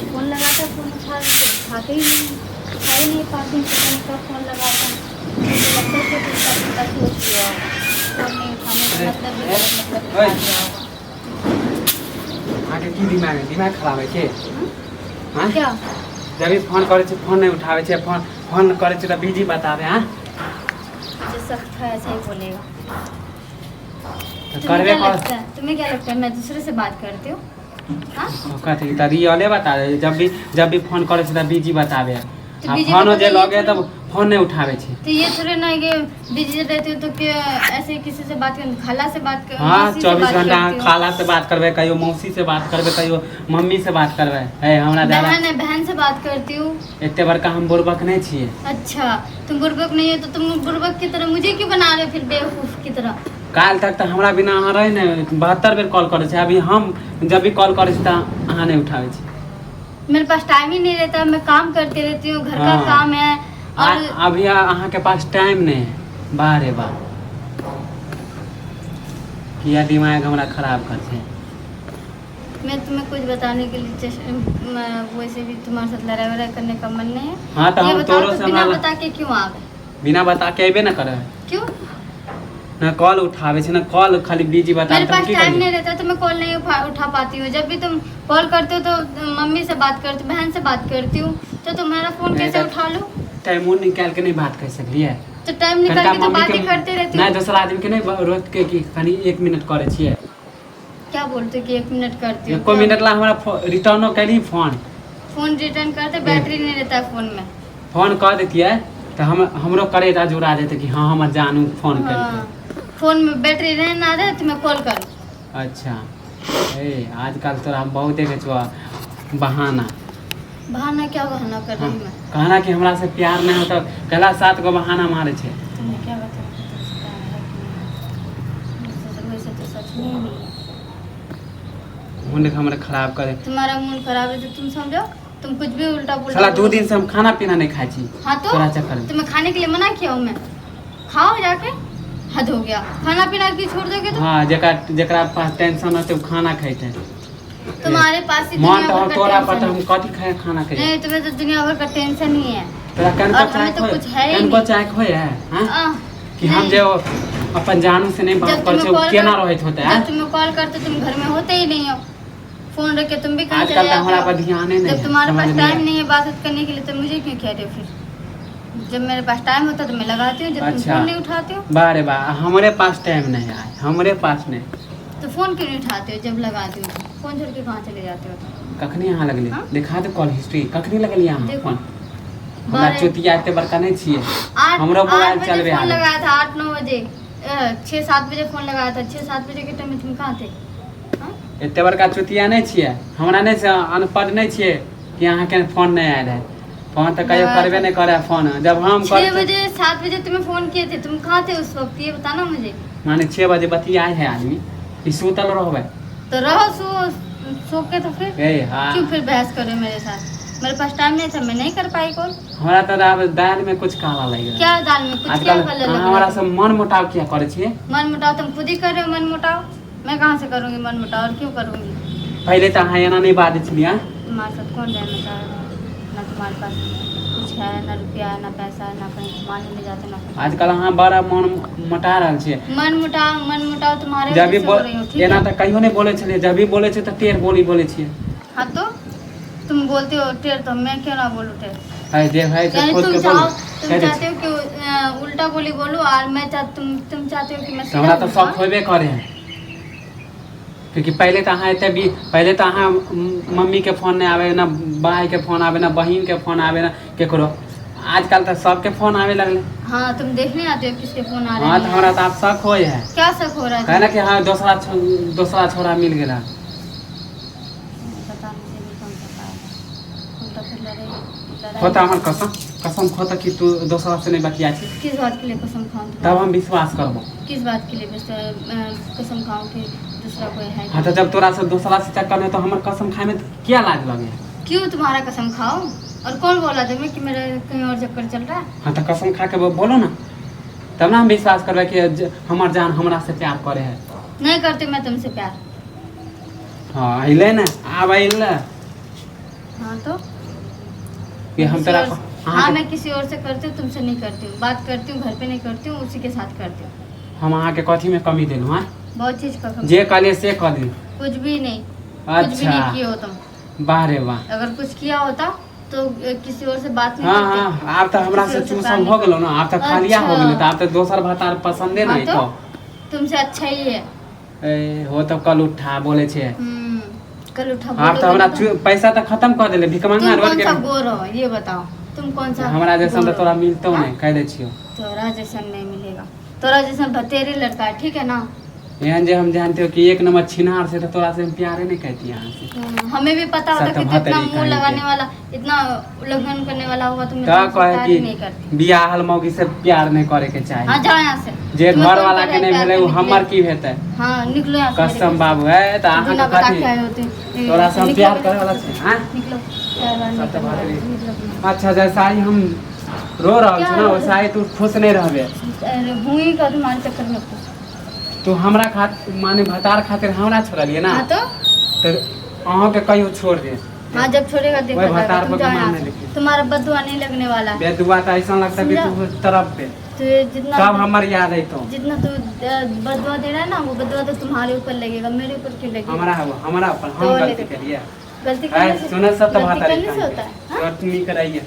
Phone लगाता, phone उठाते ही नहीं, उठा ही नहीं पाती हूँ, पता नहीं कब फ़ोन लगाता। मुझे लगता है कि कुछ का सोच लिया होगा, फ़ोन नहीं उठाने का मतलब भी मतलब निकाल दिया होगा। आगे की दिमाग खराब है के? हाँ? क्या जब भी फोन करे फोन नहीं उठावे छे, फोन करे तो बिजी बतावे। हाँ जो सख्त है ऐसा ही बोलेगा। तो करवे तुम्हें क्या लगता है मैं दूसरे से बात करती हूँ? हाँ? कथी त रियले बता दे। जब भी फोन करे तो बिजी बतावे। तो आ busy फोन बतावे जे ये लगे थोड़ी- तब फोन नहीं उठावे छे। तो ये थोड़े ना कि बिजी रहती हो तो क्या ऐसे किसी से बात कर, खाला से बात कर, हाँ मौसी से 24 बात घंटा करती हो। खाला से बात करबे, कहियो मौसी से बात करबे, कहियो मम्मी से बात करबे। है हमरा ज्यादा बहन है, बहन से बात करती हूँ। एते बड़का हम बुर्बक नहीं छिए। अच्छा तुम बुर्बक नहीं है तो तुम बुर्बक की तरह मुझे क्यों बना रहे हो फिर बेवकूफ की तरह? काल तक तो हमरा बिना अहाँ रहे ने 72 बेर कॉल करे छे। अभी हम जब भी कॉल करे छी त अहाँ नहीं उठावे छी। मेरे पास टाइम ही नहीं रहता, मैं काम करती रहती हूँ, घर का हाँ। काम है। और अभी अहाँ के पास टाइम नहीं है। वाह रे वाह, किया दिमाग हमरा खराब कर छे। मैं तुम्हें कुछ बताने के लिए वैसे भी तुम्हारे साथ लड़ाई वड़ाई करने का मन नहीं है। हाँ तो ये हम बताओ तोरो तो से बिना हमरा बता के क्यों आ गए? बिना बता के अबे न करे। क्यों? ना कॉल उठावे छे, ना कॉल खाली बिजी बता। मेरे पास टाइम नहीं रहता तो मैं कॉल नहीं उठा पाती हूँ। जब भी तुम कॉल करते हो तो मम्मी से बात करती हूँ, बहन से बात करती हूँ, तो तुम्हारा फोन नहीं कैसे तो- उठा लूँ? टाइम निकाल के नहीं बात कर सकली है। तो टाइम निकाल के तो बातें करते रहती नहीं हूँ। दूसरा आदमी के नहीं रोक के कि खाली 1 मिनट करे छिए। क्या बोलते हो कि 1 मिनट करती हूँ? 1 मिनट ला हमरा रिटर्नो करी फोन रिटर्न करते, बैटरी नहीं रहता है फोन में। फोन कर देतिए तो हमरो करे जुड़ा देते कि हाँ हमर जानू फोन कर। हाँ, फोन में बैटरी रहे ना रहे तो मैं कॉल करूँ। अच्छा आजकल तोरा हम बहुत देखे छो बहाना। बहाना क्या बहाना कर रही हूँ मैं? कहना कि हमरा से प्यार नहीं होता, कहला 7 गो बहाना मारे छे। तुमने क्या बताया? वैसे तो सच में ही नहीं है। मुंड हमरे खराब करे। तुम्हारा मूड खराब है तो तुम समझो, तुम कुछ भी उल्टा पुल्टा साला 2 बोलो। दिन से हम खाना पीना नहीं खाई छी। हाँ तो तोरा चक्कर में तुम्हें खाने के लिए मना किया हूँ मैं? खाओ जाके, हद हो गया। खाना पीना की छोड़ दोगे तो? हाँ जेकरा पास टेंशन होते वो खाना खाते। तुम्हारे पास ही मन दुनिया तो भर का तोरा पता टेंशन हम है। कथी खाए खाना खाए। नहीं तुम्हें तो दुनिया भर का टेंशन ही है। तोरा कन और को हमें तो कुछ है ही कन को नहीं। चाय खोए है हां आह, कि हम नहीं। जो अपन जानू से नहीं बात जब कर तुम्हें छे कॉल केना कर- रहत होता है। जब तुम्हें कॉल करते तुम घर में होते ही नहीं हो, फोन रख के तुम भी कहीं आजकल चले तो जाते हमारा हो। पर ध्यान ही नहीं जब है, तुम्हारे समझ पास नहीं टाइम है। नहीं है बात करने के लिए तो मुझे क्यों कह रहे हो फिर? जब मेरे पास टाइम होता तो मैं लगाती हूँ, जब तुम अच्छा। फोन नहीं उठाते हो बारे बा हमारे पास टाइम नहीं है, हमारे पास नहीं। तो फोन क्यों नहीं उठाते हो? जब लगाती हो फोन छोड़ के कहाँ चले जाते हो तो? कखनी यहाँ लगली हाँ? दिखा दे कॉल हिस्ट्री कखनी लगली यहाँ देखो। फोन। हमरा चुतिया एते बड़का नहीं छिए। हमरो मोबाइल चलबे फोन आ लगाया था 8-9 बजे, 6-7 बजे फोन लगाया था। 6-7 बजे के टाइम में तुम कहाँ थे? हाँ? एते बड़का चुतिया नहीं छिए। हमरा नहीं से अनपढ़ नहीं छिए कि अहाँ के फोन नहीं आयल है। फोन तो कहियो करबे नहीं करे फोन। जब हम 6 बजे 7 बजे तुम्हें फोन किए थे, तुम कहाँ थे उस वक्त? ये बताना मुझे। माने 6 बजे बतियाए है आदमी कि सुतल रहबे। तो रहो सो के तो फिर ए हां क्यों फिर बहस करो मेरे साथ? मेरे पास टाइम नहीं था, मैं नहीं कर पाई कॉल। हमरा तो अब दाल में कुछ काला लग रहा है। क्या दाल में कुछ क्या आजकल कलर लग हमारा रहा है? सब मन मुटाव क्या करे छिए। मन मुटाव तुम खुद ही कर रहे हो। मन मुटाव मैं कहाँ से करूँगी? मन मुटाव और क्यों करूँगी? पहले तो अहाँ एना नहीं बात छिए। तुम्हारे साथ कौन रहना चाह रहा है? ना तुम्हारे पास कुछ है, ना रुपया है, ना पैसा है, ना कहीं घुमाने ले जाते, ना कुछ। आजकल अहाँ बड़ा मन मटा रहल छिए। मन मुटाव तुम्हारे जब भी वजह से हो रही हो, ठीक एना है? तो कहियो नहीं बोले छलिए। जब भी बोले छे तो टेढ़ बोली बोले छिए। हाँ तो तुम बोलते हो टेढ़, तो मैं क्यों ना बोलूँ टेढ़? है जे भाई से यानी खुद तुम के चाहो, बोल। तुम चाहते हो कि उल्टा बोली बोलूं और मैं तुम चाहते हो कि मैं सीधा हमरा तो बोलूं, सब होबे करे हैं। क्योंकि पहले तो अहाँ एते भी पहले तो अहाँ मम्मी के फोन नहीं आवे, ना भाई के फोन आवे, ना बहन के फोन आवे, ना केकरो। आजकल तो सबके फोन आवे लगले। हाँ तुम देखने आते हो किसके फोन आ रहे हाँ तो हैं। हमरा तो आप शक होए है। क्या शक हो रहा है? कहना कि हाँ दूसरा छोरा मिल गेला। पता मुझे भी कौन सा पाया। उल्टा फिर लड़ाई होता हमार कसम खोता कि तू दूसरा से नहीं बतिया छी। किस बात के लिए कसम खाऊं? तब हम विश्वास करबो। किस बात के लिए कसम खाऊं कि दूसरा कोई है? हाँ तो जब तोरा से दूसरा से चक्कर में तो हमार कसम खाए में क्या लाज लगे। क्यों तुम्हारा कसम खाओ? और कौन बोला तुम्हें कि मेरा कहीं और चक्कर चल रहा है? हाँ तो कसम खा के बोलो ना, तब ना हम विश्वास करबे कि हमार जान हमरा से प्यार करे है। नहीं करती मैं तुमसे प्यार। हाँ अइले ना अब अइले हाँ तो कि हम किसी तेरा और- हाँ मैं किसी और से करती हूँ, तुमसे नहीं करती हूँ। बात करती हूँ घर पे नहीं करती हूँ, उसी के साथ करती हूँ। हम अहाँ के कथी में कमी देलू हाँ बहुत चीज का जे कहलिए से कह दी। कुछ भी नहीं, कुछ भी अच्छा नहीं किए हो तुम। वाह रे वाह। अगर कुछ किया होता तो किसी और से बात नहीं हाँ करते। हाँ आप तो हमरा किसी से और से चूसम प्यार हो नहीं गेलो ना, आप तो खालिया हो अच्छा। गेलो, तो आप तो दोसर भतार पसंदे हाँ नहीं तो तो तुमसे अच्छा ही है। ए हो तो कल उठा बोले छे। कल उठा आप तो बोलोगे हमरा ना तो। पैसा तो खत्म कर देले भिकमंगा तुम रोड कौन के। सा गोर हो ये बताओ, तुम कौन सा हमरा जैसन तो गोर तोरा हो? मिलतो हाँ? नहीं कह दे छियो। तोरा जैसा नहीं मिलेगा, तोरा जैसा भतेरे लड़का है, ठीक है ना। एहन जे हम जानते हो कि एक नंबर छिनार से तो तोरा से हम प्यारे नहीं कहती यहाँ से। हमें भी पता होता सत कि तू इतना भतरी मुंह कहीं लगाने के। वाला, इतना उल्लंघन करने वाला होगा तो मैं तो तुमसे कहे प्यार ही नहीं करती। कि बियाहल मौगी से प्यार नहीं करे के हाँ चाहिए। जाओ यहाँ से। जे तुम्हें घर कौन वाला कह के रहा है नहीं प्यार भेले वो करने के हमर लिए? की हेतै। हाँ निकलो यहाँ से मेरे कसम घर बाबू है तो से। अहाँ बिना के बता कथी के आए होते हैं। तोरा से हम निकलो प्यार मेरे करे घर वाला से। छी हाँ। निकलो प्यार वार नहीं सत करने वाला, भतरी। निकलो। अच्छा जैसा ही हम रो रहल क्या छी ना रो वैसा ही तू खुश नहीं रहबे। अरे भूमि का तुम्हारे चक्कर में कुछ। तू हमरा खातिर माने भतार खातिर हमरा छोड़लिए ना हाँ तो तो अहाँ के कहियो छोड़ दे। हाँ जब छोड़ेगा देखा वही जाएगा। भतार तुम पर जाओ गुमान यहाँ नहीं से। लिखी। तुम्हारा बदुआ नहीं लगने वाला है। बेदुआ तो ऐसा लगता है कि समझा? तू तरफ पे तो ये जितना सब हमर याद है तो जितना तू बदुआ दे रहा है ना, वो बदुआ तो तुम्हारे ऊपर लगेगा, मेरे ऊपर क्यों लगेगा? हमरा ऊपर हम तो गलती लेके- करिए। गलती करने से सुनो सब तो गलती भतारी करने से होता है हाँ? नहीं कराइए।